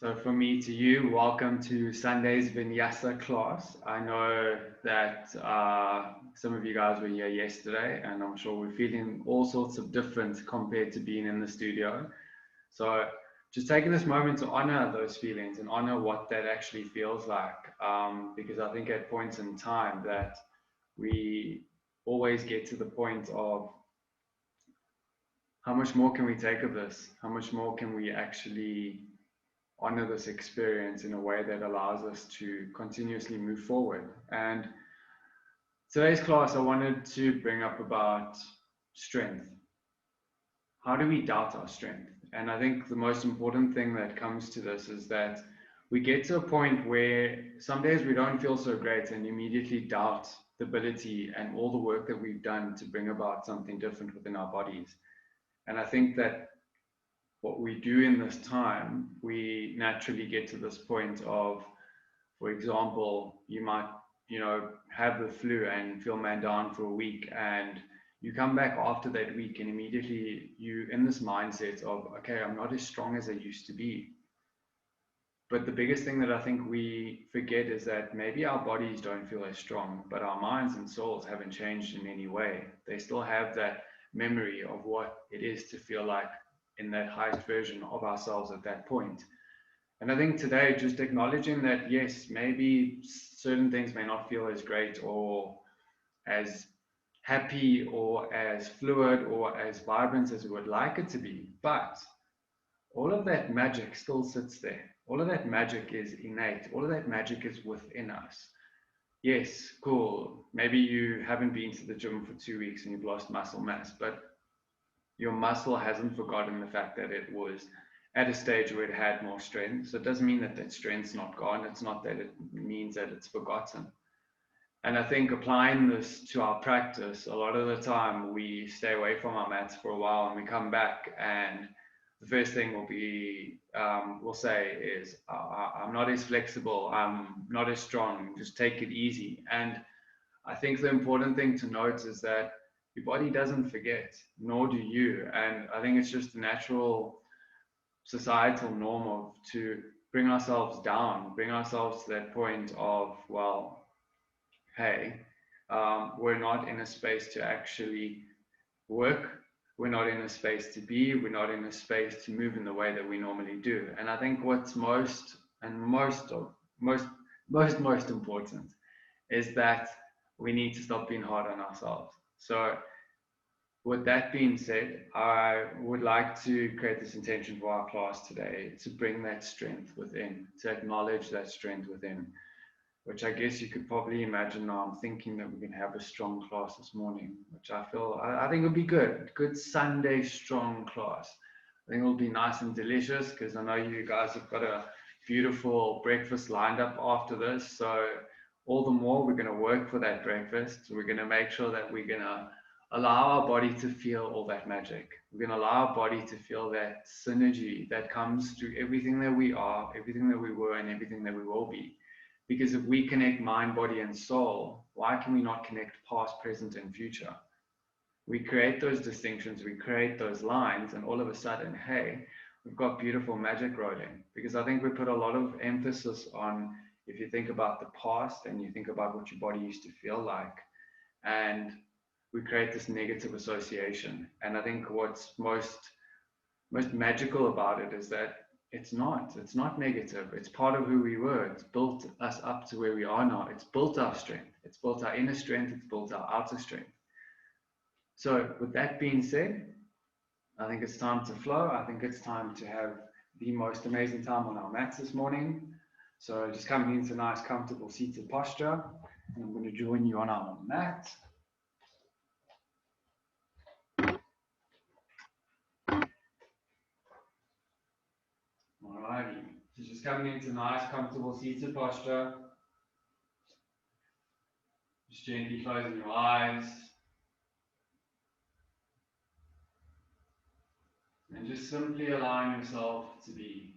So from me to you, welcome to Sunday's Vinyasa class. I know that some of you guys were here yesterday, and I'm sure we're feeling all sorts of different compared to being in the studio. So just taking this moment to honor those feelings and honor what that actually feels like, because I think at points in time that we always get to the point of how much more can we take of this? How much more can we actually honor this experience in a way that allows us to continuously move forward? And today's class, I wanted to bring up about strength. How do we doubt our strength? And I think the most important thing that comes to this is that we get to a point where some days we don't feel so great and immediately doubt the ability and all the work that we've done to bring about something different within our bodies. And I think that what we do in this time, we naturally get to this point of, for example, you might, have the flu and feel man down for a week, and you come back after that week and immediately you in this mindset of, okay, I'm not as strong as I used to be. But the biggest thing that I think we forget is that maybe our bodies don't feel as strong, but our minds and souls haven't changed in any way. They still have that memory of what it is to feel like in that highest version of ourselves at that point. And I think today, just acknowledging that, yes, maybe certain things may not feel as great or as happy or as fluid or as vibrant as we would like it to be, but all of that magic still sits there. All of that magic is innate. All of that magic is within us. Yes, cool. Maybe you haven't been to the gym for 2 weeks and you've lost muscle mass, but your muscle hasn't forgotten the fact that it was at a stage where it had more strength. So it doesn't mean that that strength's not gone. It's not that it means that it's forgotten. And I think applying this to our practice, a lot of the time we stay away from our mats for a while and we come back, and the first thing we'll say is, I'm not as flexible, I'm not as strong, just take it easy. And I think the important thing to note is that your body doesn't forget, nor do you. And I think it's just a natural societal norm of to bring ourselves down, bring ourselves to that point of, well, hey, we're not in a space to actually work. We're not in a space to be. We're not in a space to move in the way that we normally do. And I think what's most important is that we need to stop being hard on ourselves. So with that being said, I would like to create this intention for our class today to bring that strength within, to acknowledge that strength within, which I guess you could probably imagine now. I'm thinking that we can have a strong class this morning, which I think will be good. Good Sunday strong class. I think it'll be nice and delicious because I know you guys have got a beautiful breakfast lined up after this. So all the more we're going to work for that breakfast. We're going to make sure that we're going to allow our body to feel all that magic. We're going to allow our body to feel that synergy that comes through everything that we are, everything that we were, and everything that we will be. Because if we connect mind, body, and soul, why can we not connect past, present, and future? We create those distinctions, we create those lines, and all of a sudden, hey, we've got beautiful magic rolling. Because I think we put a lot of emphasis on, if you think about the past and you think about what your body used to feel like, and we create this negative association. And I think what's most magical about it is that it's not negative. It's part of who we were. It's built us up to where we are now. It's built our strength. It's built our inner strength. It's built our outer strength. So with that being said, I think it's time to flow. I think it's time to have the most amazing time on our mats this morning. So just coming into a nice, comfortable seated posture. And I'm going to join you on our mat. Alrighty. So just coming into a nice, comfortable seated posture. Just gently closing your eyes. And just simply allowing yourself to be.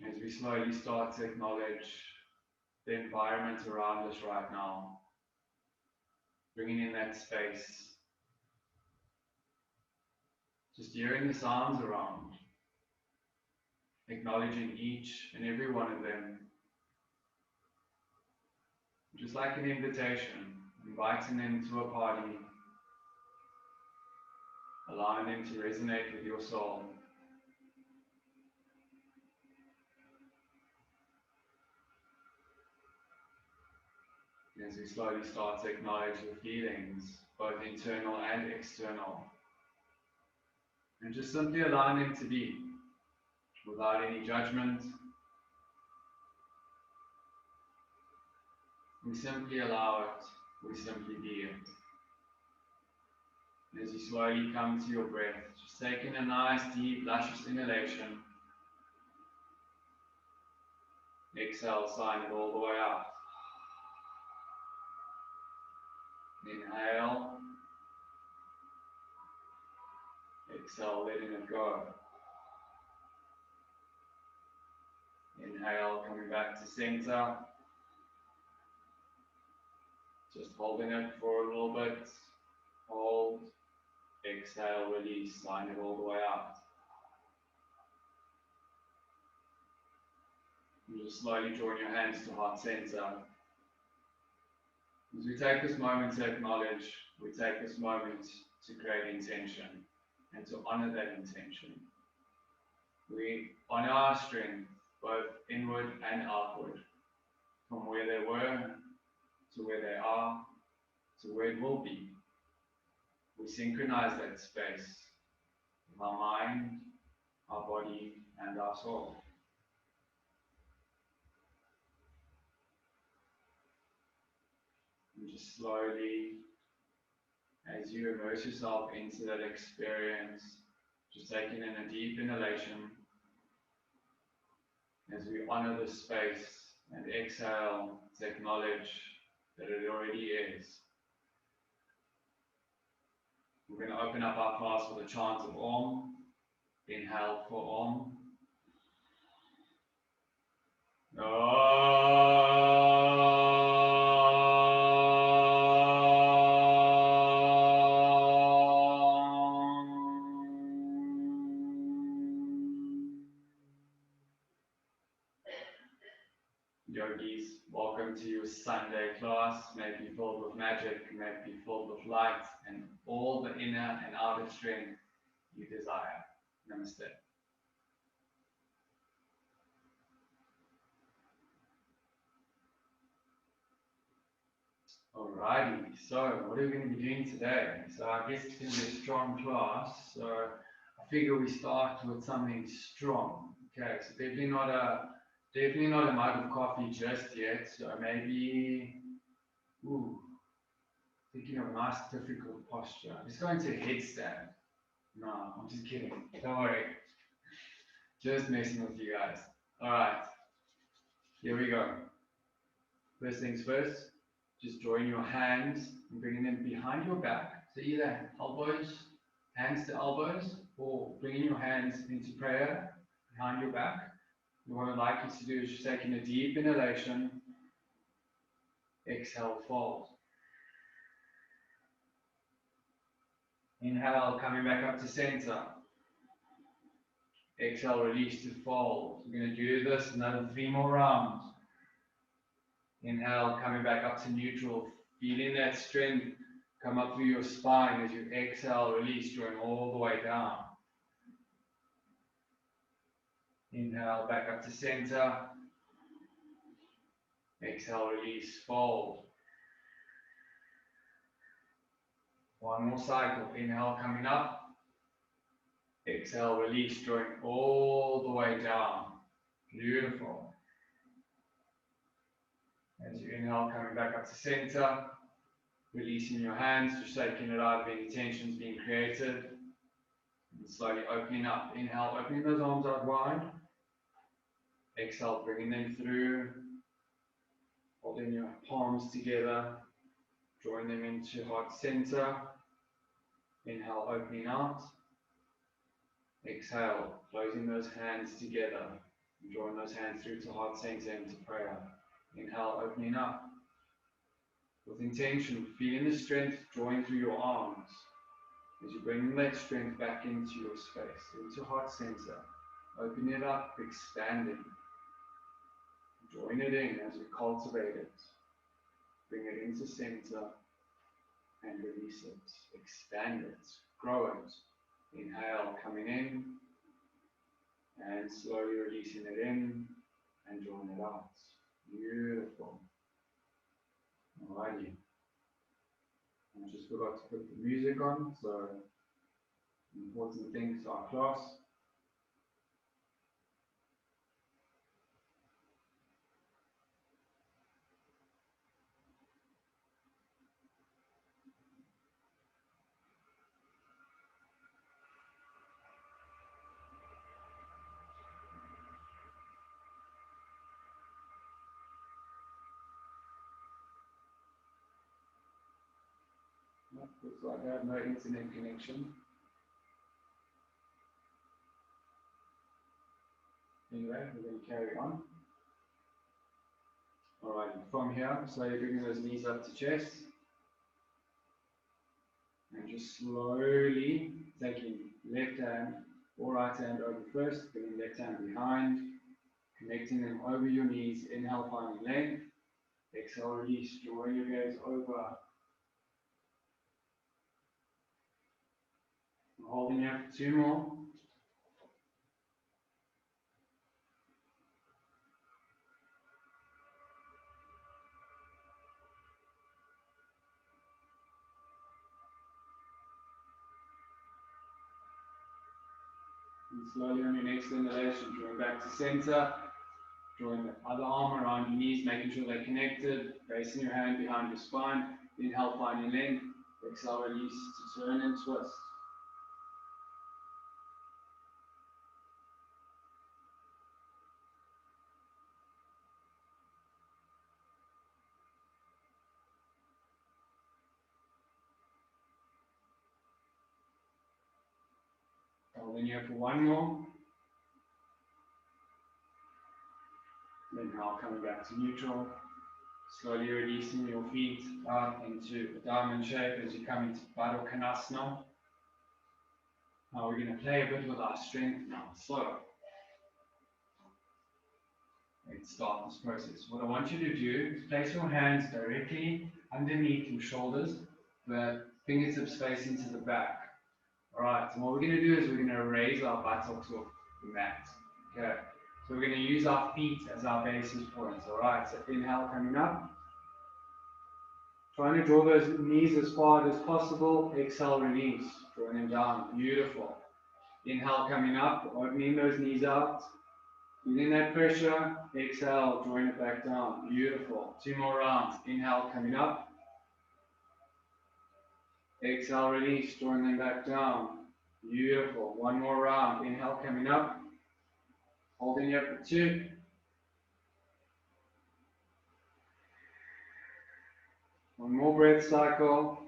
As we slowly start to acknowledge the environment around us right now. Bringing in that space. Just hearing the sounds around. acknowledging each and every one of them, just like an invitation, inviting them to a party, allowing them to resonate with your soul. As we slowly start to acknowledge the feelings, both internal and external, and just simply allowing them to be, without any judgment. We simply allow it, we simply be it. And as you slowly come to your breath, just taking a nice, deep, luscious inhalation. Exhale, sign it all the way out. Inhale. Exhale, letting it go. Inhale, coming back to center. Just holding it for a little bit. Hold. Exhale, release, sign it all the way out. And just slowly drawing your hands to heart center. As we take this moment to acknowledge, we take this moment to create intention and to honor that intention. We honor our strength, both inward and outward, from where they were to where they are to where it will be. We synchronize that space with our mind, our body, and our soul. And just slowly, as you immerse yourself into that experience, just taking in a deep inhalation, as we honor the space and exhale to acknowledge that it already is. We're going to open up our class with a chant of Om. Inhale for Om. Yogis, welcome to your Sunday class. May it be filled with magic, may it be filled with light and all the inner and outer strength you desire. Namaste. Alrighty, so what are we going to be doing today? So I guess it's going to be a strong class, so I figure we start with something strong. Okay, so definitely not a mug of coffee just yet, so maybe, thinking of a nice difficult posture. Just going to a headstand. No, I'm just kidding. Don't worry. Just messing with you guys. Alright, here we go. First things first, just drawing your hands and bringing them behind your back. So either elbows, hands to elbows, or bringing your hands into prayer behind your back. What I'd like you to do is just taking a deep inhalation, exhale, fold. Inhale, coming back up to center. Exhale, release to fold. We're going to do this another 3 more rounds. Inhale, coming back up to neutral. Feeling that strength come up through your spine as you exhale, release, drawing all the way down. Inhale, back up to center. Exhale, release, fold. One more cycle. Inhale, coming up. Exhale, release, drawing all the way down. Beautiful. As you inhale, coming back up to center. Releasing your hands, just shaking it out of any tensions being created. And slowly opening up. Inhale, opening those arms out wide. Exhale, bringing them through. Holding your palms together. Drawing them into heart center. Inhale, opening out. Exhale, closing those hands together. Drawing those hands through to heart center into prayer. Inhale, opening up. With intention, feeling the strength drawing through your arms. As you bring that strength back into your space, into heart center. Open it up, expand it. Join it in as we cultivate it. Bring it into center and release it. Expand it, grow it. Inhale, coming in, and slowly releasing it in, and drawing it out. Beautiful. Alrighty. I just forgot to put the music on, so important things to our class. Looks like I have no internet connection. Anyway, we're going to carry on. Alright, from here, slowly bringing those knees up to chest. And just slowly taking left hand or right hand over first, bringing left hand behind, connecting them over your knees. Inhale, finding length. Exhale, release, draw your gaze over. Holding here for 2 more. And slowly on your next inhalation, drawing back to center. Drawing the other arm around your knees, making sure they're connected. Placing your hand behind your spine. Inhale, finding length. Exhale, release to turn and twist. Holding here for 1 more. Then now coming back to neutral. Slowly releasing your feet out into a diamond shape as you come into Baddha Konasana. Now we're going to play a bit with our strength now. So, let's start this process. What I want you to do is place your hands directly underneath your shoulders, the fingertips facing to the back. Alright, so what we're going to do is we're going to raise our buttocks off the mat. Okay, so we're going to use our feet as our basis points. Alright, so inhale, coming up. Trying to draw those knees as far as possible. Exhale, release. Drawing them down. Beautiful. Inhale, coming up. Opening those knees out. Feeling that pressure. Exhale, drawing it back down. Beautiful. 2 more rounds. Inhale, coming up. Exhale, release. Drawing them back down. Beautiful. 1 more round. Inhale, coming up. Holding here for 2. One more breath cycle.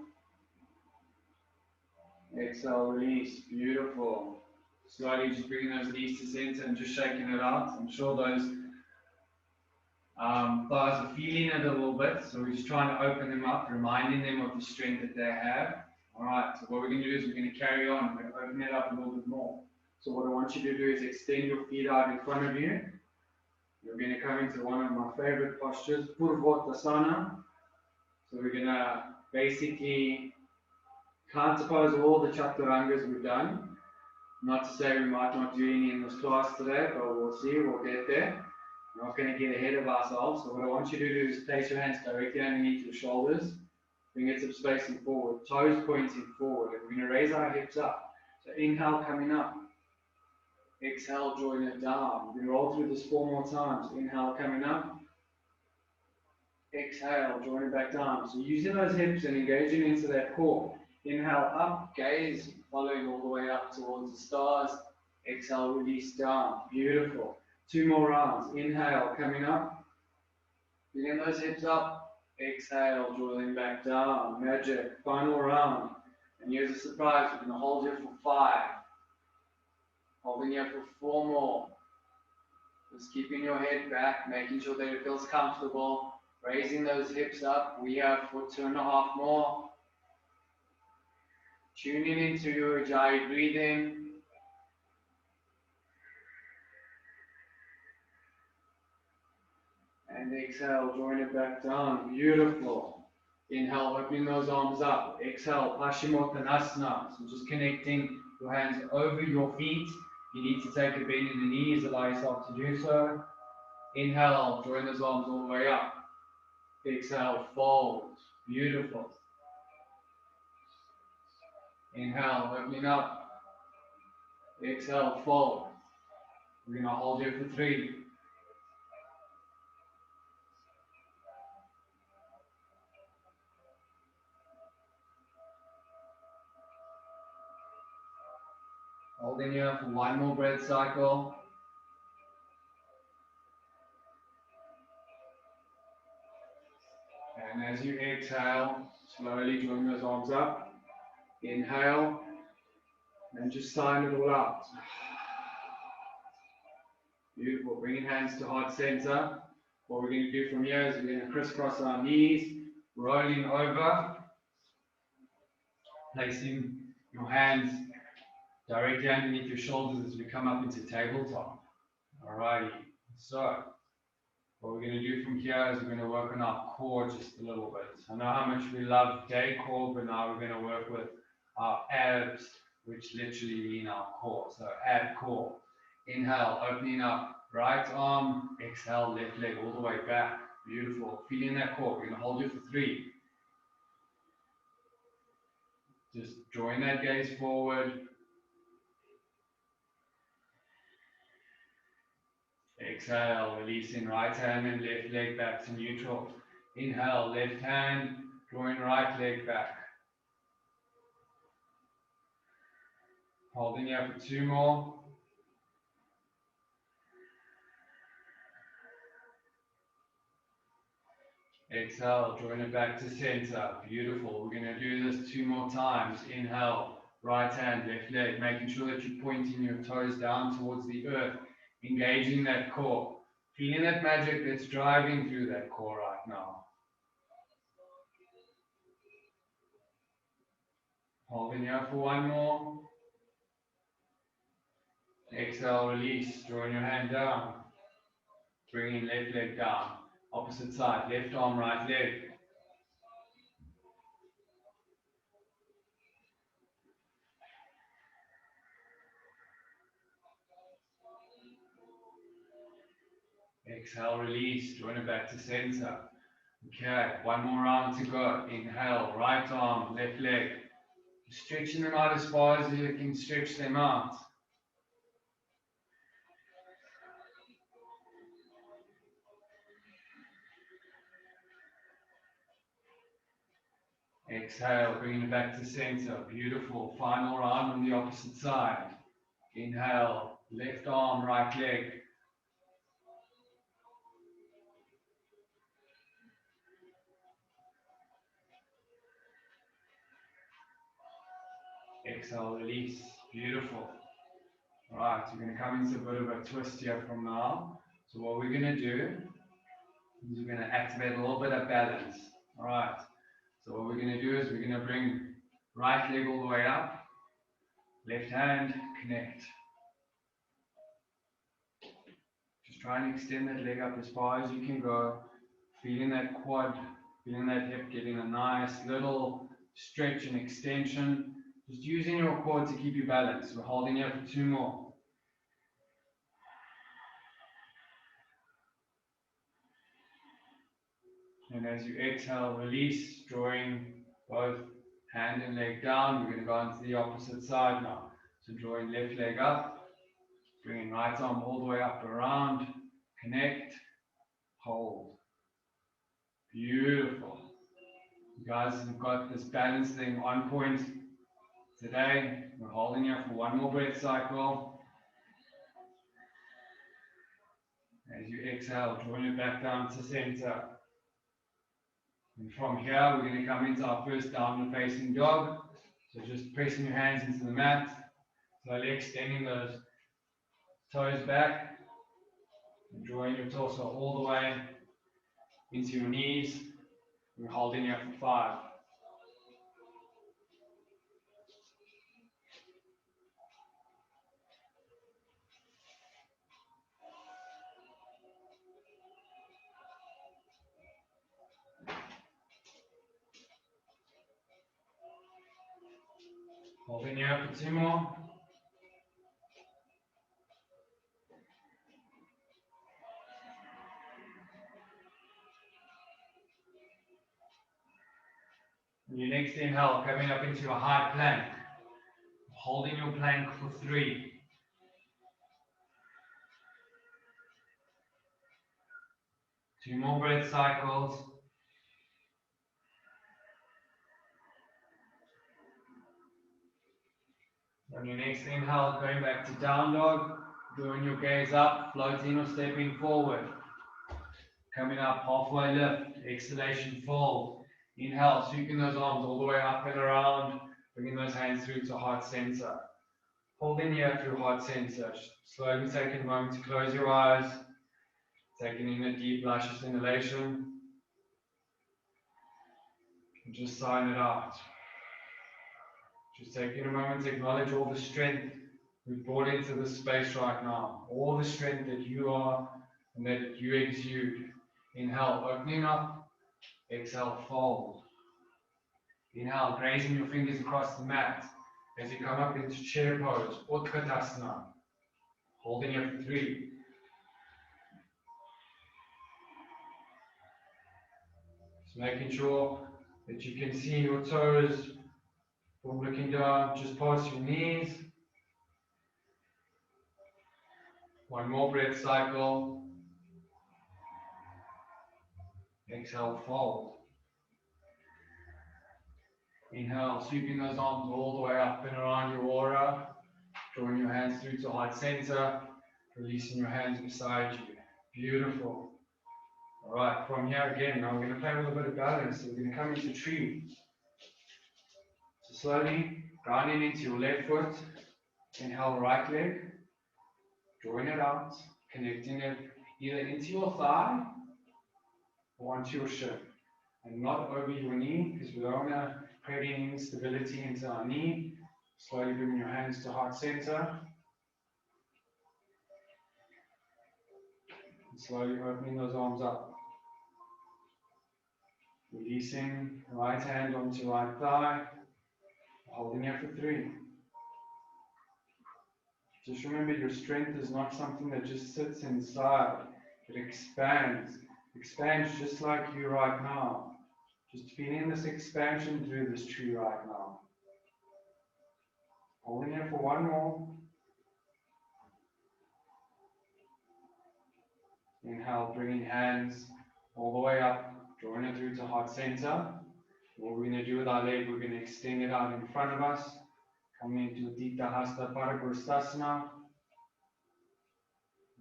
Exhale, release. Beautiful. Slowly just bringing those knees to center and just shaking it out. I'm sure those thighs are feeling it a little bit, so we're just trying to open them up, reminding them of the strength that they have. Alright, so what we're going to do is we're going to carry on. We're going to open it up a little bit more. So what I want you to do is extend your feet out in front of you. You're going to come into one of my favorite postures, Purvottasana. So we're going to basically counterpose all the chaturangas we've done. Not to say we might not do any in this class today, but we'll see, we'll get there. We're not going to get ahead of ourselves. So what I want you to do is place your hands directly underneath your shoulders, fingertips facing forward, toes pointing forward, and we're going to raise our hips up. So inhale, coming up. Exhale, drawing it down. We're going to roll through this 4 more times. Inhale, coming up. Exhale, drawing it back down. So using those hips and engaging into that core. Inhale up, gaze following all the way up towards the stars. Exhale, release down. Beautiful. 2 more rounds. Inhale, coming up. Bringing those hips up. Exhale, drawing back down. Magic. Final round. And here's a surprise. We're going to hold here for 5. Holding here for 4 more. Just keeping your head back, making sure that it feels comfortable. Raising those hips up. We have for 2.5 more. Tuning into your Ujjayi breathing. And exhale, join it back down. Beautiful. Inhale, opening those arms up. Exhale, Paschimottanasana. So just connecting your hands over your feet. You need to take a bend in the knees, allow yourself to do so. Inhale, join those arms all the way up. Exhale, fold. Beautiful. Inhale, opening up. Exhale, fold. We're going to hold here for 3. Holding here for 1 more breath cycle. And as you exhale, slowly join those arms up. Inhale, and just sign it all out. Beautiful. Bringing hands to heart center. What we're going to do from here is we're going to crisscross our knees, rolling over, placing your hands directly underneath your shoulders as we come up into tabletop. Alrighty. So, what we're going to do from here is we're going to work on our core just a little bit. I know how much we love day core, but now we're going to work with our abs, which literally mean our core. So ab core. Inhale, opening up right arm. Exhale, left leg all the way back. Beautiful. Feeling that core. We're going to hold it for 3. Just drawing that gaze forward. Exhale, releasing right hand and left leg back to neutral. Inhale, left hand, drawing right leg back. Holding here for 2 more. Exhale, drawing it back to center. Beautiful. We're going to do this 2 more times. Inhale, right hand, left leg, making sure that you're pointing your toes down towards the earth, engaging that core. Feeling that magic that's driving through that core right now. Holding here for 1 more. Exhale, release, drawing your hand down. Bringing left leg down. Opposite side, left arm, right leg. Exhale, release, drawing it back to center. Okay, 1 more round to go. Inhale, right arm, left leg. Stretching them out as far as you can stretch them out. Exhale, bringing it back to center. Beautiful. Final round on the opposite side. Inhale, left arm, right leg. Exhale, release. Beautiful. Alright, we're going to come into a bit of a twist here from now. So what we're going to do is we're going to activate a little bit of balance. Alright, so what we're going to do is we're going to bring right leg all the way up, left hand, connect. Just try and extend that leg up as far as you can go, feeling that quad, feeling that hip, getting a nice little stretch and extension. Just using your core to keep you balanced. We're holding here for 2 more. And as you exhale, release, drawing both hand and leg down. We're going to go onto the opposite side now. So drawing left leg up, bringing right arm all the way up around, connect, hold. Beautiful. You guys have got this balance thing on point today. We're holding here for 1 more breath cycle. As you exhale, drawing it back down to center. And from here, we're going to come into our first downward facing dog. So just pressing your hands into the mat, slowly extending those toes back, and drawing your torso all the way into your knees. We're holding here for 5. Holding here for 2 more. And your next inhale, coming up into a high plank. Holding your plank for 3. 2 more breath cycles. On your next inhale, going back to down dog, drawing your gaze up, floating or stepping forward. Coming up, halfway lift, exhalation, fold. Inhale, sweeping those arms all the way up and around, bringing those hands through to heart center. Holding here through heart center. Slowly taking a moment to close your eyes, taking in a deep, luscious inhalation, and just sign it out. Just taking a moment to acknowledge all the strength we've brought into this space right now. All the strength that you are and that you exude. Inhale, opening up. Exhale, fold. Inhale, grazing your fingers across the mat as you come up into chair pose, Utkatasana. Holding it for 3. Just making sure that you can see your toes from looking down just past your knees. 1 more breath cycle. Exhale, fold. Inhale, sweeping those arms all the way up and around your aura. Drawing your hands through to heart center. Releasing your hands beside you. Beautiful. Alright, from here again, now we're going to play with a bit of balance. So we're going to come into tree. So slowly, grounding into your left foot. Inhale, right leg. Drawing it out. Connecting it either into your thigh or onto your shin. And not over your knee, because we don't want to create any instability into our knee. Slowly bringing your hands to heart center. And slowly opening those arms up. Releasing right hand onto right thigh. Holding it for 3. Just remember, your strength is not something that just sits inside. It expands. Expands just like you right now. Just feeling this expansion through this tree right now. Holding it for 1 more. Inhale, bringing hands all the way up, drawing it through to heart center. What we're going to do with our leg, we're going to extend it out in front of us. Coming into Dita Hasta Paragurustasana.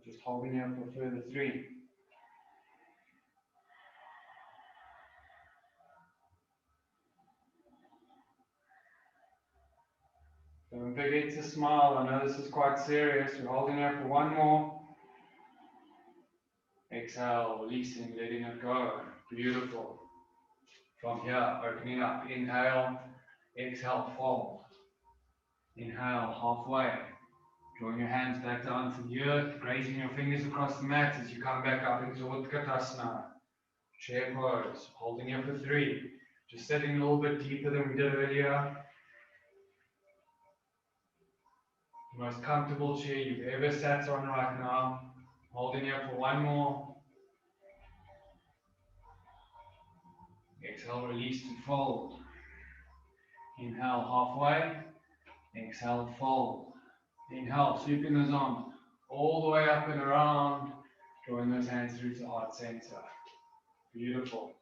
Just holding it for further 3. Don't forget to smile. I know this is quite serious. We're holding it for 1 more. Exhale, releasing, letting it go. Beautiful. From here, opening up. Inhale, exhale, fold. Inhale, halfway. Drawing your hands back down to the earth, grazing your fingers across the mat as you come back up into Utkatasana. Chair pose, holding it for 3. Just sitting a little bit deeper than we did earlier. The most comfortable chair you've ever sat on right now. Holding it for 1 more. Exhale, release to fold. Inhale, halfway. Exhale, fold. Inhale, sweeping those arms all the way up and around, drawing those hands through to heart center. Beautiful.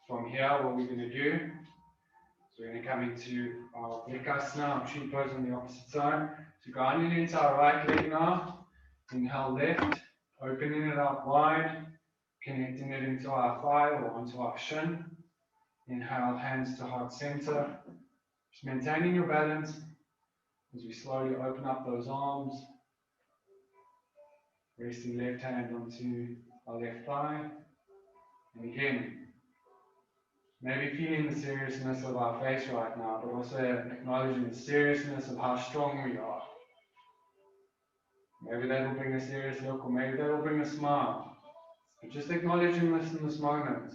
From here, what we're going to do is we're going to come into our Vinyasa, our tree pose on the opposite side. So grounding into our right leg now. Inhale, left, opening it up wide, connecting it into our thigh or onto our shin. Inhale, hands to heart center. Just maintaining your balance as we slowly open up those arms. Resting left hand onto our left thigh. And again, maybe feeling the seriousness of our face right now, but also acknowledging the seriousness of how strong we are. Maybe that will bring a serious look, or maybe that will bring a smile. But just acknowledging this in this moment.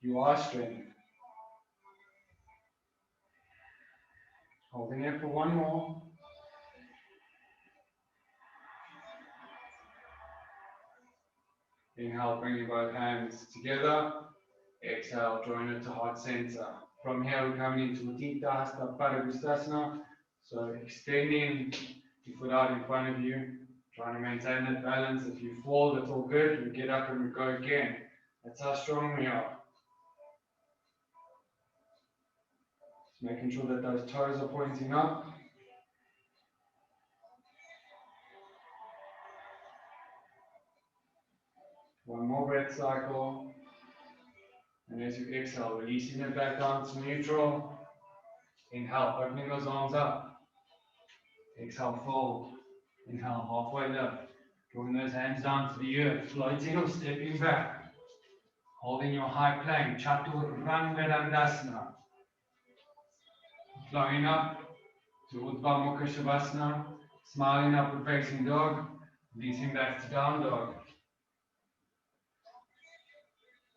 You are strength. Holding it for one more. Inhale, bringing both hands together. Exhale, join it to heart center. From here, we're coming into Utthita Hasta Padangusthasana. So extending your foot out in front of you, trying to maintain that balance. If you fall, that's all good. We get up and we go again. That's how strong we are. Just making sure that those toes are pointing up. One more breath cycle. And as you exhale, releasing it back down to neutral. Inhale, opening those arms up. Exhale, fold. Inhale, halfway lift. Drawing those hands down to the earth, floating or stepping back. Holding your high plank, Chaturanga Dandasana. Flowing up to Uddhva Mukha Shavasana. Smiling upward facing dog. Releasing back to down dog.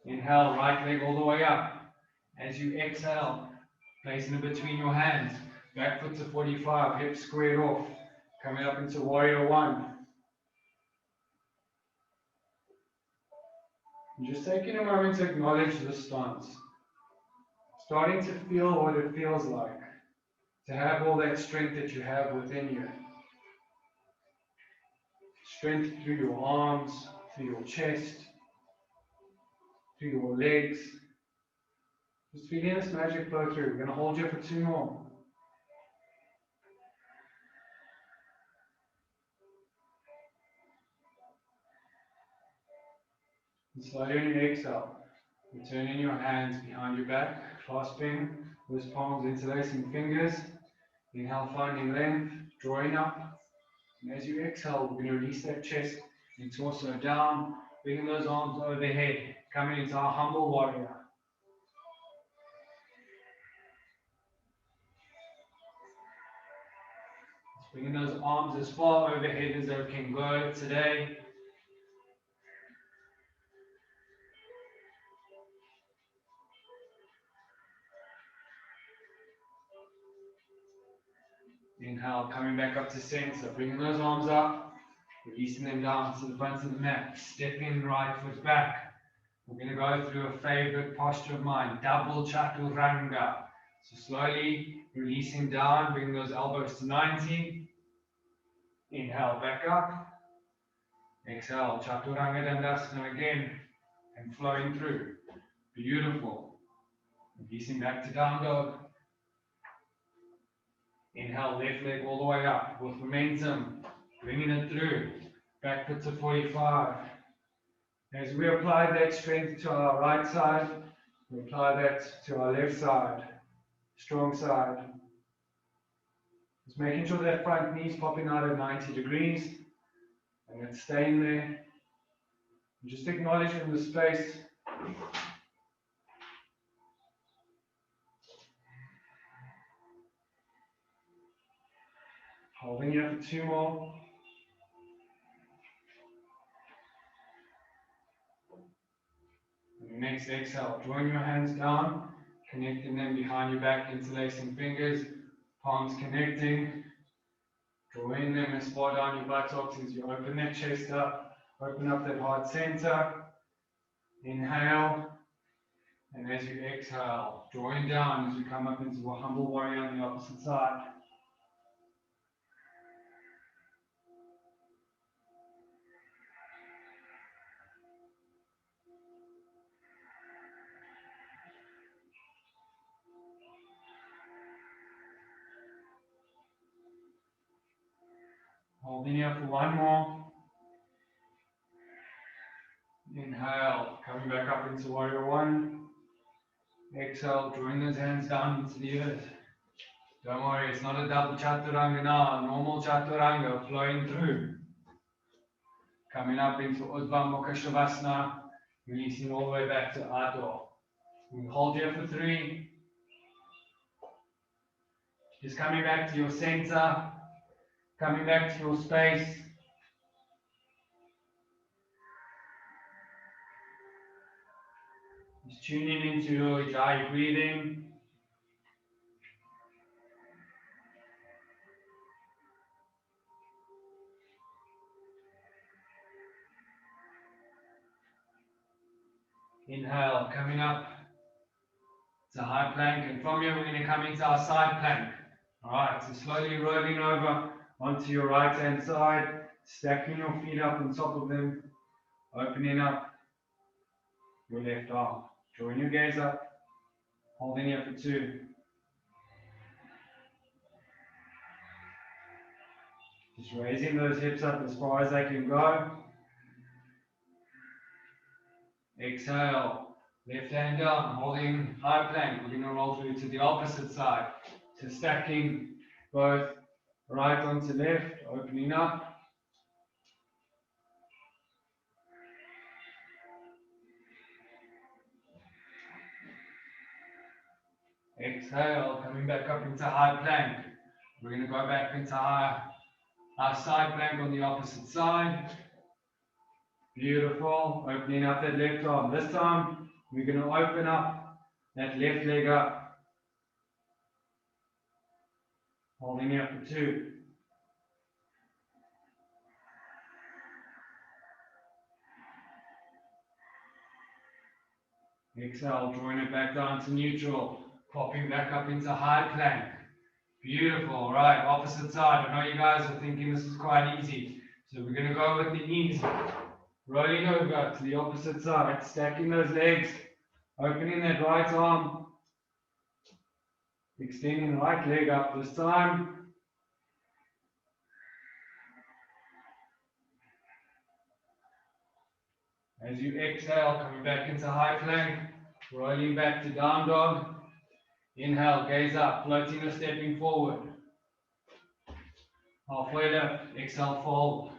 Inhale, right leg all the way up. As you exhale, placing it between your hands. Back foot to 45, hips squared off. Coming up into warrior one. And just taking a moment to acknowledge the stance. Starting to feel what it feels like to have all that strength that you have within you. Strength through your arms, through your chest, through your legs. Just feeling this magic flow through. We're going to hold you for 2 more. And slowly on your exhale, returning your hands behind your back, clasping those palms, interlacing fingers. Inhale, finding length, drawing up. And as you exhale, we're going to release that chest and torso down, bringing those arms overhead, coming into our humble warrior. Just bringing those arms as far overhead as they can go today. Inhale, coming back up to center, bringing those arms up, releasing them down to the front of the mat, stepping right foot back. We're going to go through a favorite posture of mine, double chaturanga. So slowly releasing down, bring those elbows to 90. Inhale, back up. Exhale, chaturanga dandasana again, and flowing through. Beautiful. Releasing back to down dog. Inhale, left leg all the way up with momentum, bringing it through. Back foot to 45. As we apply that strength to our right side, we apply that to our left side, strong side. Just making sure that front knee's popping out at 90 degrees, and it's staying there. And just acknowledging the space. Holding here for 2 more. And next exhale, drawing your hands down, connecting them behind your back, interlacing fingers, palms connecting, drawing them as far down your buttocks as you open that chest up, open up that heart center. Inhale, and as you exhale, drawing down as you come up into a humble warrior on the opposite side. Holding here for 1 more. Inhale, coming back up into warrior one. Exhale, drawing those hands down into the earth. Don't worry, it's not a double chaturanga now, normal chaturanga flowing through. Coming up into Uddhva Mukha Shavasana, releasing all the way back to Adho. We hold here for 3. Just coming back to your center, coming back to your space. Just tuning into your Ujjayi breathing. Inhale, coming up to high plank, and from here we're going to come into our side plank. Alright, so slowly rolling over onto your right hand side, stacking your feet up on top of them, opening up your left arm. Drawing your gaze up, holding here for 2. Just raising those hips up as far as they can go. Exhale, left hand down, holding high plank. We're going to roll through to the opposite side. So stacking both right onto left, opening up. Exhale, coming back up into high plank. We're going to go back into our side plank on the opposite side. Beautiful. Opening up that left arm. This time, we're going to open up that left leg up. Holding here for 2. Exhale, drawing it back down to neutral. Popping back up into high plank. Beautiful. Right, opposite side. I know you guys are thinking this is quite easy. So we're going to go with the knees. Rolling over to the opposite side. Stacking those legs. Opening that right arm. Extending the right leg up this time. As you exhale, coming back into high plank. Rolling back to down dog. Inhale, gaze up, floating or stepping forward. Halfway lift, exhale, fold.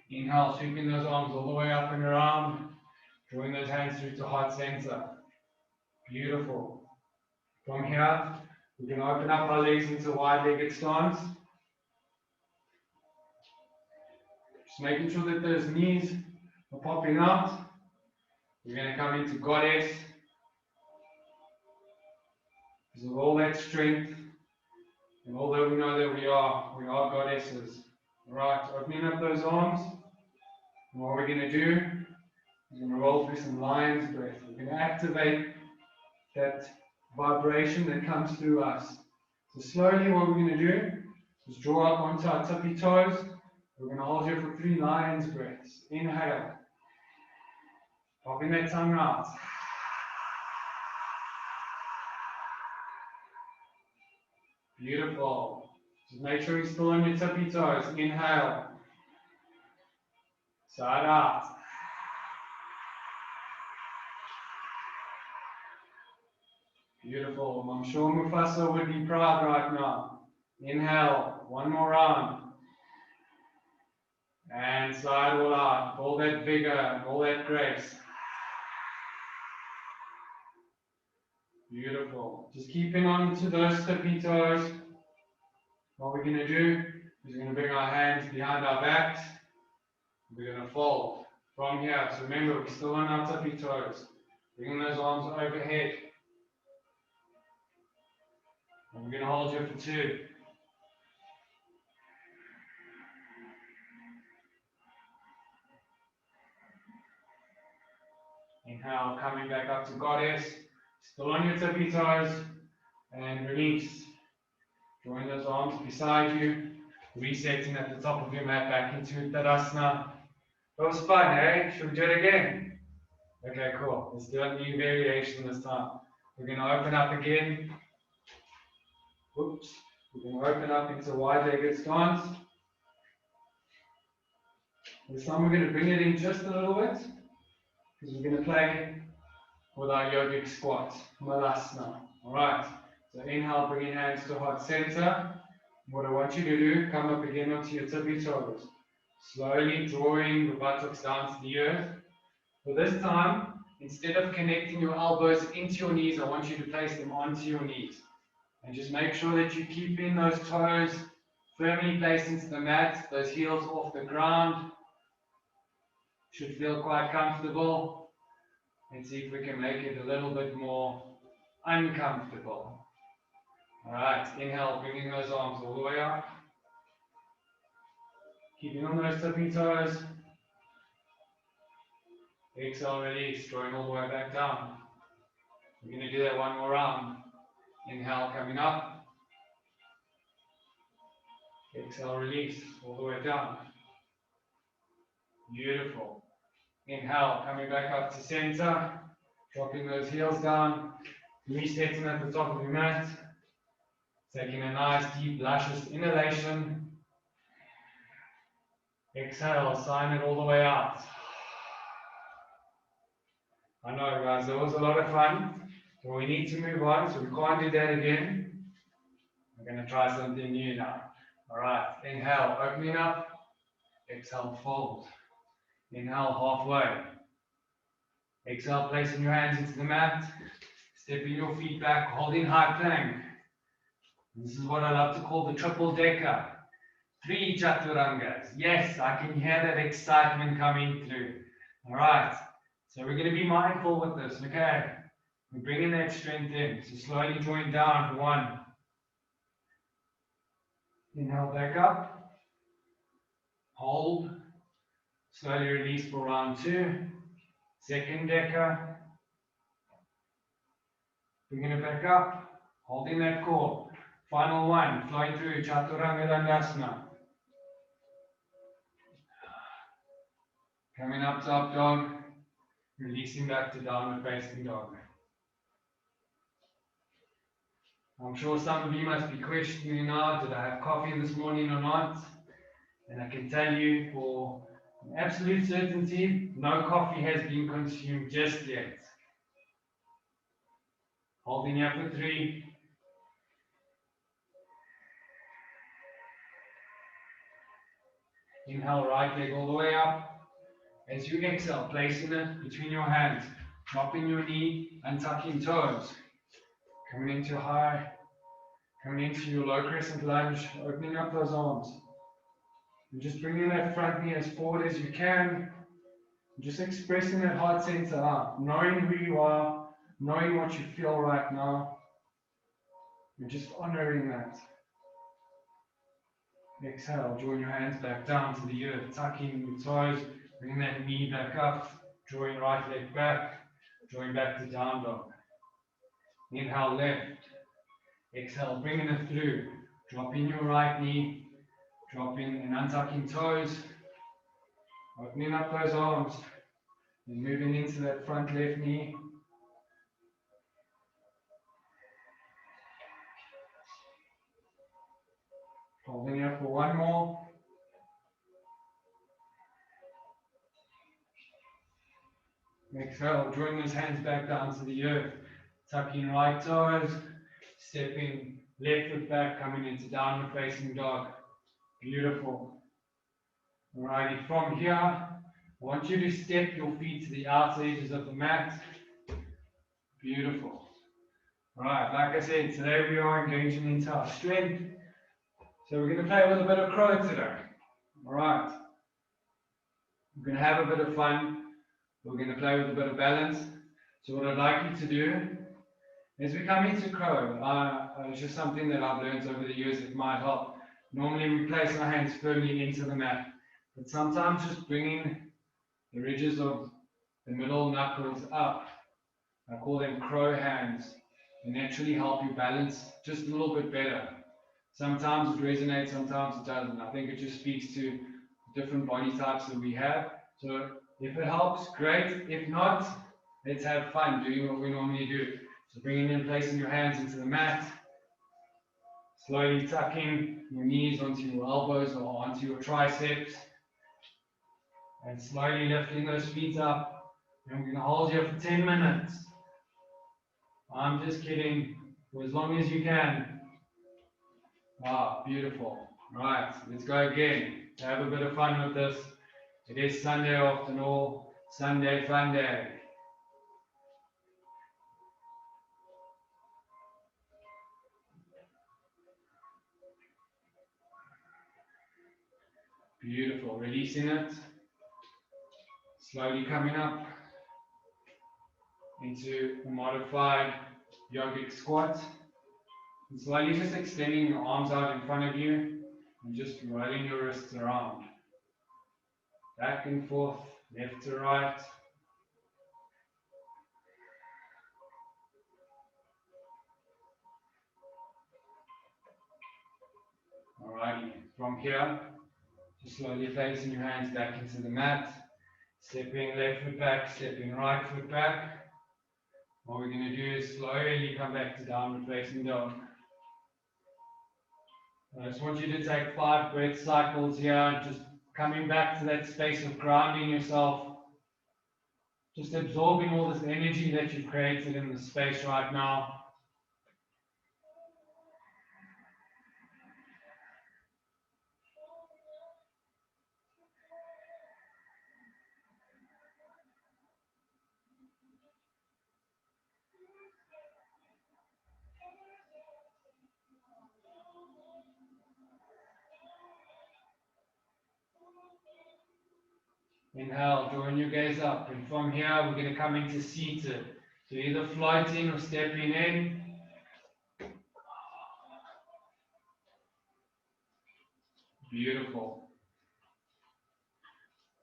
Inhale, sweeping those arms all the way up and around. Drawing those hands through to heart center. Beautiful. From here, we can open up our legs into wide-legged stance. Just making sure that those knees are popping out. We're going to come into goddess. Because of all that strength, and although we know that we are goddesses. Right, opening up those arms. And what we're going to do is we're going to roll through some lion's breath. We're going to activate that vibration that comes through us. So slowly what we're going to do is draw up onto our tippy toes. We're going to hold here for 3 lion's breaths. Inhale. Popping that tongue out. Beautiful. Just make sure you're still on your tippy toes. Inhale. Side out. Beautiful. I'm sure Mufasa would be proud right now. Inhale. One more round. And slide all out. All that vigor, all that grace. Beautiful. Just keeping on to those tippy toes. What we're going to do is we're going to bring our hands behind our backs. We're going to fold from here. So remember, we're still on our tippy toes. Bringing those arms overhead. And we're going to hold here for 2. Inhale, coming back up to goddess. Still on your tippy toes. And release. Drawing those arms beside you. Resetting at the top of your mat back into Tadasana. That was fun, eh? Should we do it again? Okay, cool. Let's do a new variation this time. We're going to open up again. Oops. We're going to open up into wide-legged stance. This time we're going to bring it in just a little bit. Because we're going to play with our yogic squat, Malasana. Alright. So inhale, bring your hands to heart center. What I want you to do, come up again onto your tippy toes. Slowly drawing the buttocks down to the earth. For this time, instead of connecting your elbows into your knees, I want you to place them onto your knees. And just make sure that you keep in those toes firmly placed into the mat, those heels off the ground. Should feel quite comfortable. And see if we can make it a little bit more uncomfortable. Alright, inhale, bringing those arms all the way up. Keeping on those tippy toes. Exhale, release, drawing all the way back down. We're going to do that one more round. Inhale, coming up. Exhale, release, all the way down. Beautiful. Inhale, coming back up to center. Dropping those heels down. Resetting at the top of your mat. Taking a nice, deep, luscious inhalation. Exhale, sign it all the way out. I know, guys, that was a lot of fun. So we need to move on, so we can't do that again. We're going to try something new now. All right, inhale, opening up. Exhale, fold. Inhale, halfway. Exhale, placing your hands into the mat. Stepping your feet back, holding high plank. This is what I love to call the triple decker. 3 chaturangas. Yes, I can hear that excitement coming through. All right, so we're going to be mindful with this, okay? We're bringing that strength in. So slowly join down for 1. Inhale back up. Hold. Slowly release for round 2. Second decker. Bringing it back up. Holding that core. Final 1. Flowing through Chaturanga Dandasana. Coming up to up dog. Releasing back to downward facing dog. I'm sure some of you must be questioning now, did I have coffee this morning or not? And I can tell you for absolute certainty, no coffee has been consumed just yet. Holding here for 3. Inhale, right leg all the way up. As you exhale, placing it between your hands, dropping your knee, untucking toes. Coming into high, coming into your low crescent lunge, opening up those arms. And just bringing that front knee as forward as you can. Just expressing that heart center out, knowing who you are, knowing what you feel right now. You're just honoring that. Exhale, drawing your hands back down to the earth, tucking your toes, bringing that knee back up, drawing right leg back, drawing back to down dog. Inhale left. Exhale, bringing it through, dropping your right knee, dropping and untucking toes, opening up those arms, and moving into that front left knee. Holding up for 1 more. Exhale, drawing those hands back down to the earth, tucking right toes, stepping left foot back, coming into downward facing dog. Beautiful. Alrighty, from here, I want you to step your feet to the outer edges of the mat. Beautiful. Alright, like I said, today we are engaging into our strength. So we're going to play with a bit of crow today. Alright. We're going to have a bit of fun. We're going to play with a bit of balance. So what I'd like you to do, as we come into crow, it's just something that I've learned over the years that might help. Normally we place our hands firmly into the mat, but sometimes just bringing the ridges of the middle knuckles up, I call them crow hands, and actually help you balance just a little bit better. Sometimes it resonates, sometimes it doesn't. I think it just speaks to different body types that we have. So if it helps, great. If not, let's have fun doing what we normally do. So bringing in, placing your hands into the mat, slowly tucking your knees onto your elbows or onto your triceps, and slowly lifting those feet up. And we're going to hold here for 10 minutes. I'm just kidding, for as long as you can. Wow, beautiful. Right, let's go again. Have a bit of fun with this. It is Sunday afternoon, Sunday fun day. Beautiful, releasing it. Slowly coming up into a modified yogic squat. And slowly just extending your arms out in front of you and just rolling your wrists around. Back and forth, left to right, Alrighty, from here, just slowly placing your hands back into the mat, stepping left foot back, stepping right foot back. What we're going to do is slowly come back to downward facing dog. I just want you to take 5 breath cycles here, just coming back to that space of grounding yourself, just absorbing all this energy that you've created in the space right now. Inhale, drawing your gaze up, and from here we're going to come into seated. So either floating or stepping in. Beautiful.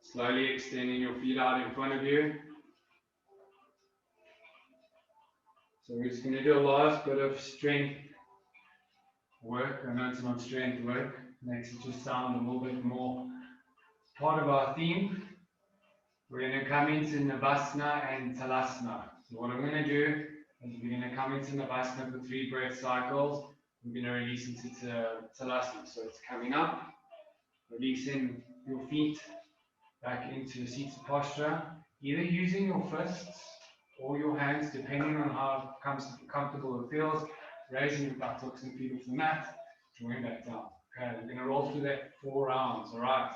Slowly extending your feet out in front of you. So we're just going to do a last bit of strength work. I know it's not strength work, makes it just sound a little bit more part of our theme. We're going to come into Navasana and Talasana. So what I'm going to do is we're going to come into Navasana for 3 breath cycles. We're going to release into Talasana. So it's coming up, releasing your feet back into a seated posture, either using your fists or your hands, depending on how comfortable it feels. Raising your buttocks and feet off the mat, drawing back down. Okay, we're going to roll through that 4 rounds, all right?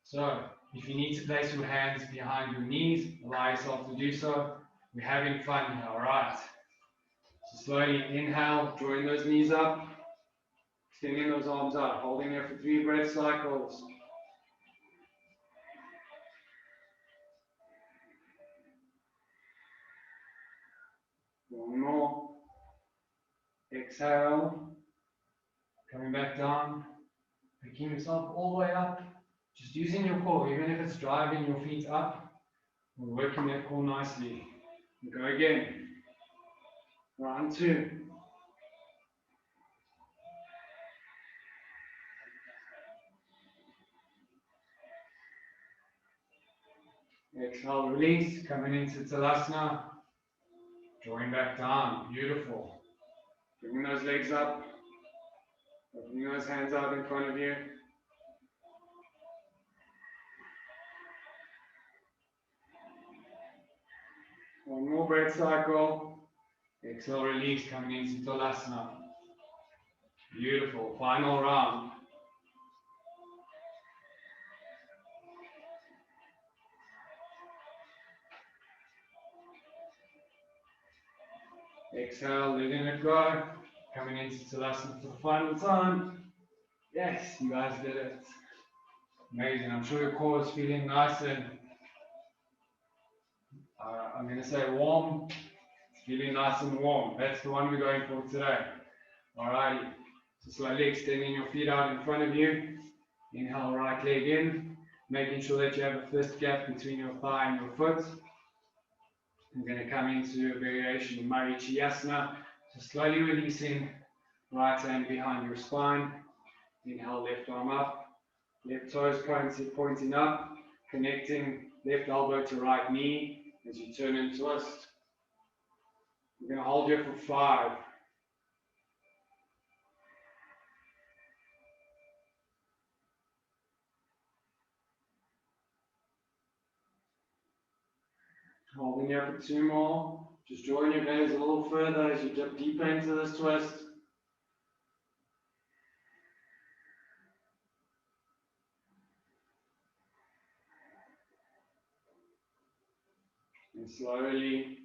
So, if you need to place your hands behind your knees, allow yourself to do so. We're having fun here, all right? So slowly inhale, drawing those knees up, extending those arms out, holding there for 3 breath cycles. One more. Exhale, coming back down, picking yourself all the way up, just using your core, even if it's driving your feet up, we're working that core nicely. Go again. Round 2. Exhale, release, coming into Talasana, drawing back down, beautiful. Bringing those legs up, opening those hands out in front of you. One more breath cycle. Exhale, release, coming into Talasana. Beautiful, final round. Exhale, letting it go. Coming into Talasana for the final time. Yes, you guys did it. Amazing. I'm sure your core is feeling nice and I'm going to say warm. It's feeling nice and warm. That's the one we're going for today. Alrighty. So slowly extending your feet out in front of you. Inhale, right leg in. Making sure that you have a fist gap between your thigh and your foot. We're going to come into a variation of Marichyasana. So slowly releasing right hand behind your spine. Inhale, left arm up. Left toes pointing up. Connecting left elbow to right knee as you turn and twist. We're going to hold here for 5. Holding here for 2 more. Just drawing your gaze a little further as you dip deeper into this twist. And slowly,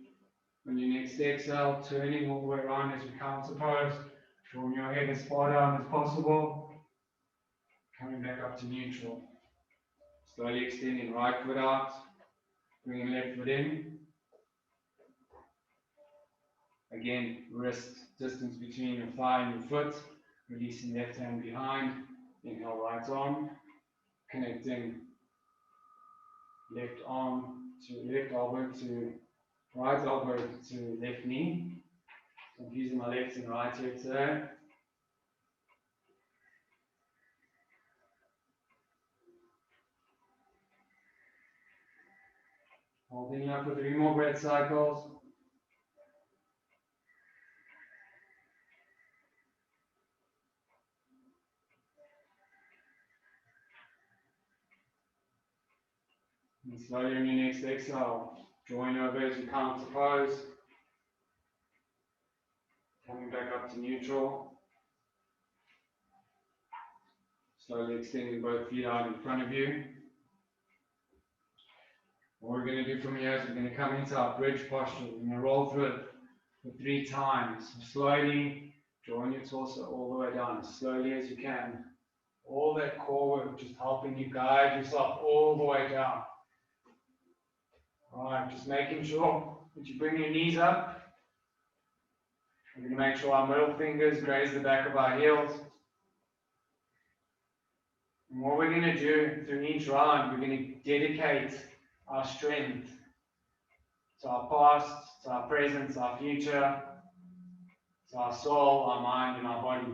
on your next exhale, turning all the way around as you counter pose, drawing your head as far down as possible, coming back up to neutral. Slowly extending right foot out, bringing left foot in. Again, wrist distance between your thigh and your foot, releasing left hand behind, inhale right arm, connecting left arm to left elbow to right elbow to left knee. So I'm using my left and right here today. Holding up for 3 more breath cycles. And slowly on your next exhale, join over as you counter pose. Coming back up to neutral. Slowly extending both feet out in front of you. What we're going to do from here is we're going to come into our bridge posture. We're going to roll through it for 3 times. So slowly, drawing your torso all the way down as slowly as you can. All that core work just helping you guide yourself all the way down. Alright, just making sure that you bring your knees up. We're going to make sure our middle fingers graze the back of our heels. And what we're going to do through each round, we're going to dedicate our strength to our past, to our present, to our future, to our soul, our mind, and our body.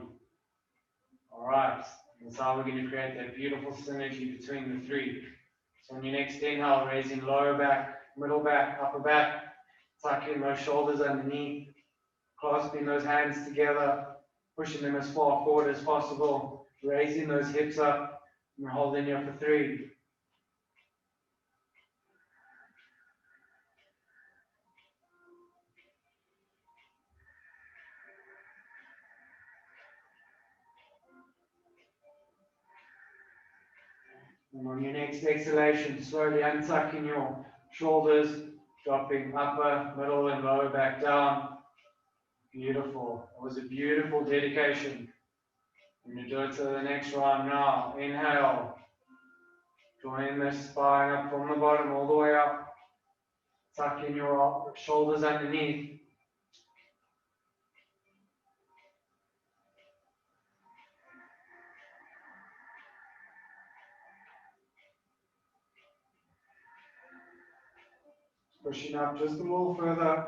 Alright, that's how we're going to create that beautiful synergy between the 3. So on your next inhale, raising lower back, middle back, upper back, tucking those shoulders underneath, clasping those hands together, pushing them as far forward as possible, raising those hips up, and holding here for 3. And on your next exhalation, slowly untucking your shoulders, dropping upper, middle, and lower back down. Beautiful. It was a beautiful dedication. I'm going to do it to the next round now. Inhale. Drawing the spine up from the bottom all the way up. Tucking your shoulders underneath. Pushing up just a little further.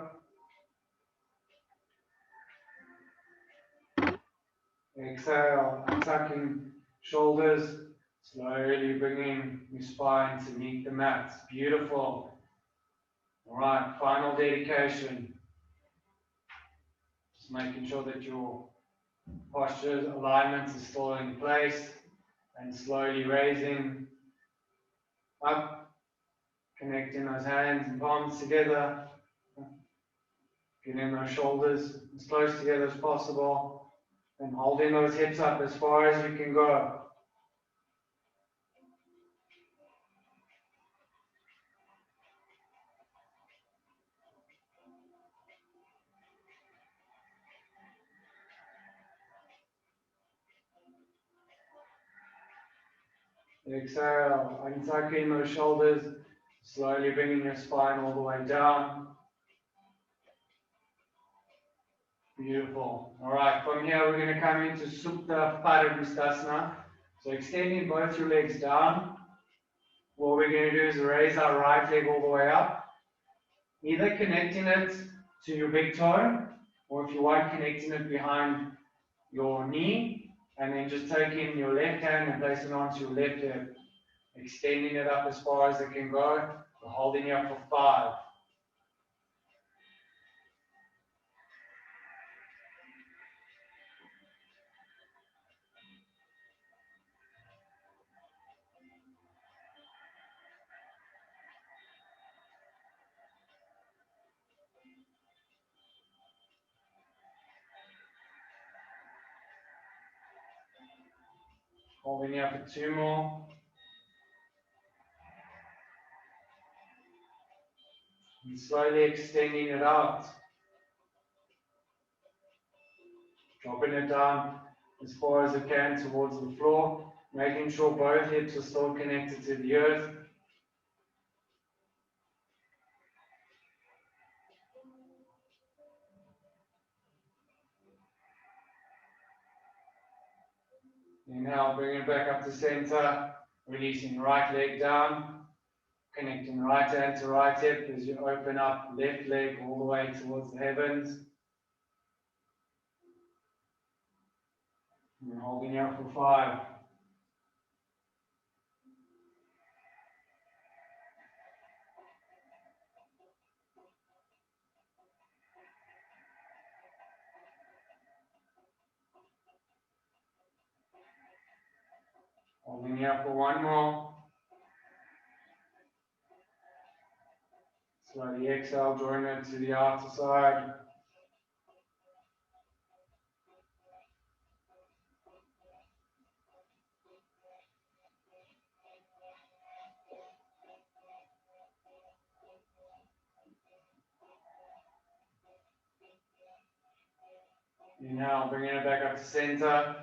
Exhale, tucking shoulders, slowly bringing your spine to meet the mat. Beautiful. All right, final dedication. Just making sure that your posture alignment is still in place and slowly raising up, connecting those hands and palms together, getting those shoulders as close together as possible. And holding those hips up as far as you can go. Exhale, untucking those shoulders, slowly bringing your spine all the way down. Beautiful. All right, from here we're going to come into Supta Padangusthasana. So extending both your legs down. What we're going to do is raise our right leg all the way up. Either connecting it to your big toe, or if you want, connecting it behind your knee, and then just taking your left hand and placing it onto your left hip. Extending it up as far as it can go. We're holding it up for 5. Holding it up for 2 more. And slowly extending it out. Dropping it down as far as it can towards the floor. Making sure both hips are still connected to the earth. Inhale, bring it back up to center. Releasing right leg down. Connecting right hand to right hip as you open up left leg all the way towards the heavens. And holding here for 5. Holding here for one more. Slowly exhale, join it to the outer side. Inhale, bringing it back up to center.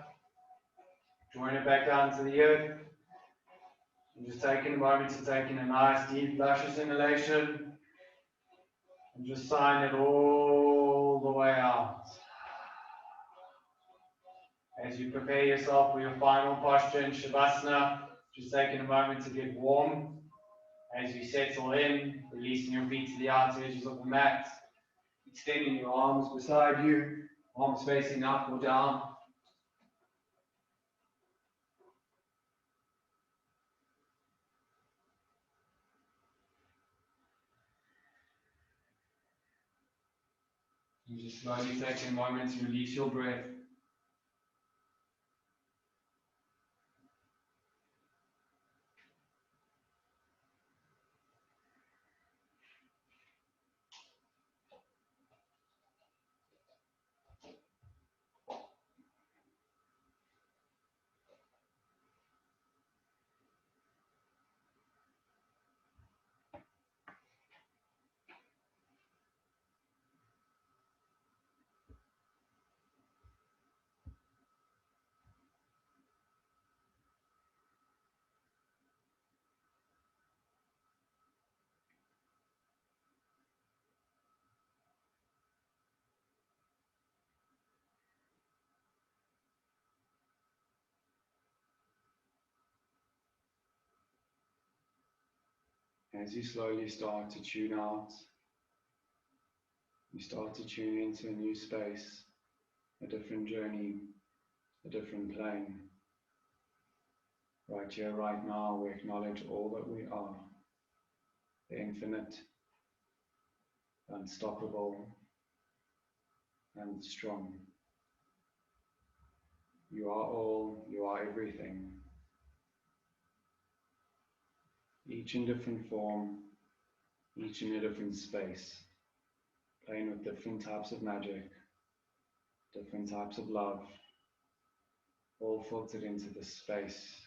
Join it back down to the earth. And just taking a moment to take in a nice deep luscious inhalation. And just sign it all the way out. As you prepare yourself for your final posture in Shavasana, just taking a moment to get warm. As you settle in, releasing your feet to the outer edges of the mat. Extending your arms beside you, arms facing up or down. And just slowly taking a moment to release your breath. As you slowly start to tune out, you start to tune into a new space, a different journey, a different plane. Right here, right now, we acknowledge all that we are, the infinite, unstoppable, and strong. You are all, you are everything. Each in different form, each in a different space, playing with different types of magic, different types of love, all filtered into this space.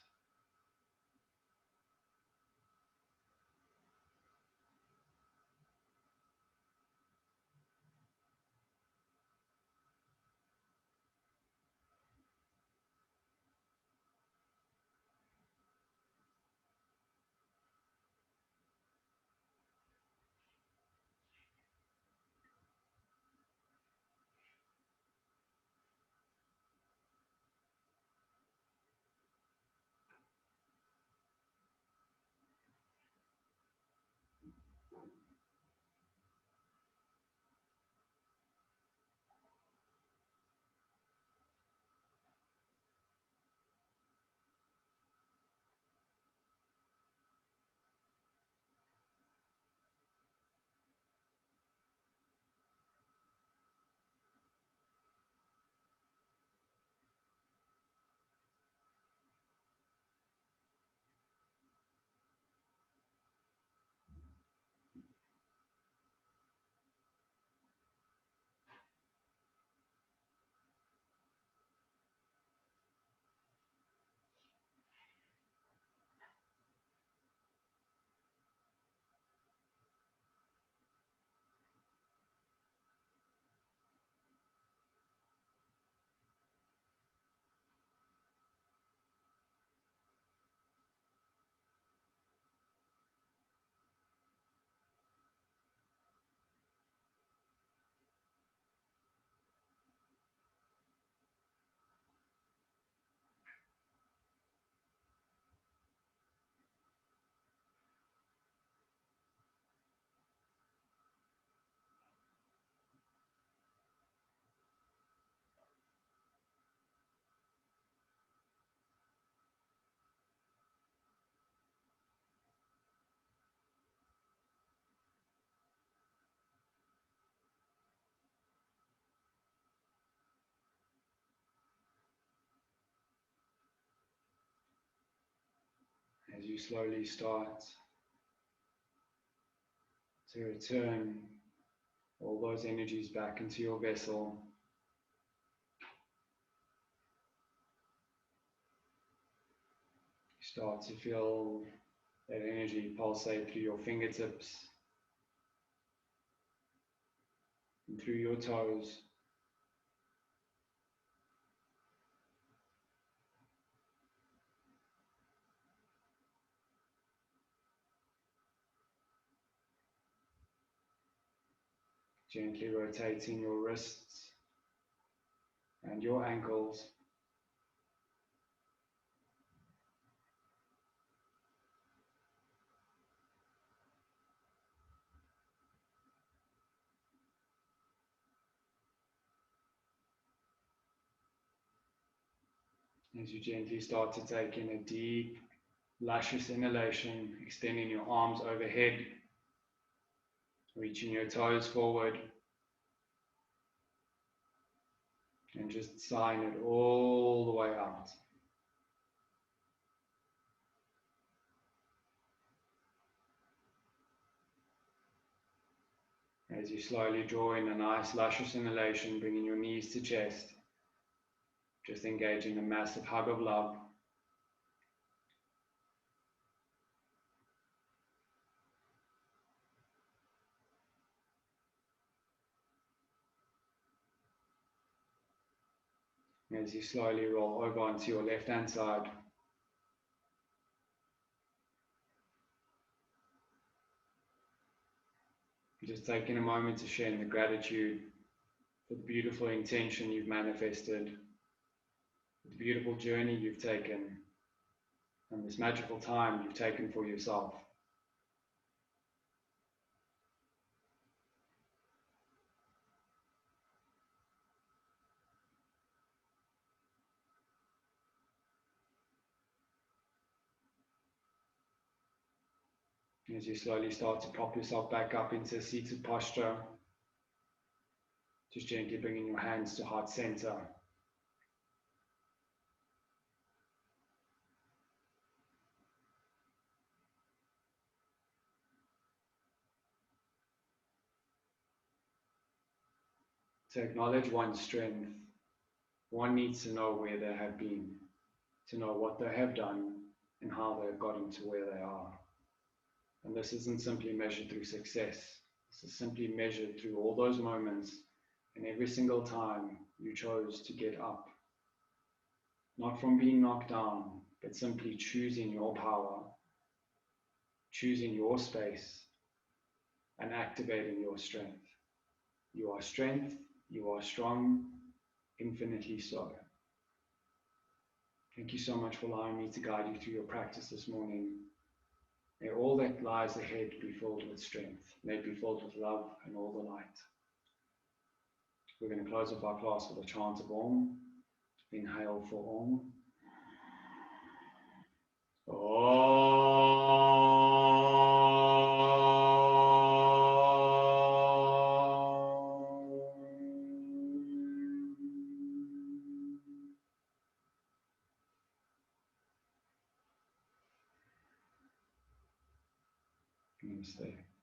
as you slowly start to return all those energies back into your vessel. You start to feel that energy pulsate through your fingertips and through your toes. Gently rotating your wrists and your ankles. As you gently start to take in a deep, luscious inhalation, extending your arms overhead, reaching your toes forward, and just sighing it all the way out. As you slowly draw in a nice, luscious inhalation, bringing your knees to chest, just engaging a massive hug of love. As you slowly roll over onto your left-hand side, just taking a moment to share in the gratitude for the beautiful intention you've manifested, the beautiful journey you've taken, and this magical time you've taken for yourself. As you slowly start to prop yourself back up into a seated posture, just gently bringing your hands to heart center. To acknowledge one's strength, one needs to know where they have been, to know what they have done and how they have gotten to where they are. And this isn't simply measured through success. This is simply measured through all those moments and every single time you chose to get up. Not from being knocked down, but simply choosing your power, choosing your space, and activating your strength. You are strength, you are strong, infinitely so. Thank you so much for allowing me to guide you through your practice this morning. May all that lies ahead be filled with strength. May it be filled with love and all the light. We're going to close off our class with a chant of Om. Inhale for Om. Namaste.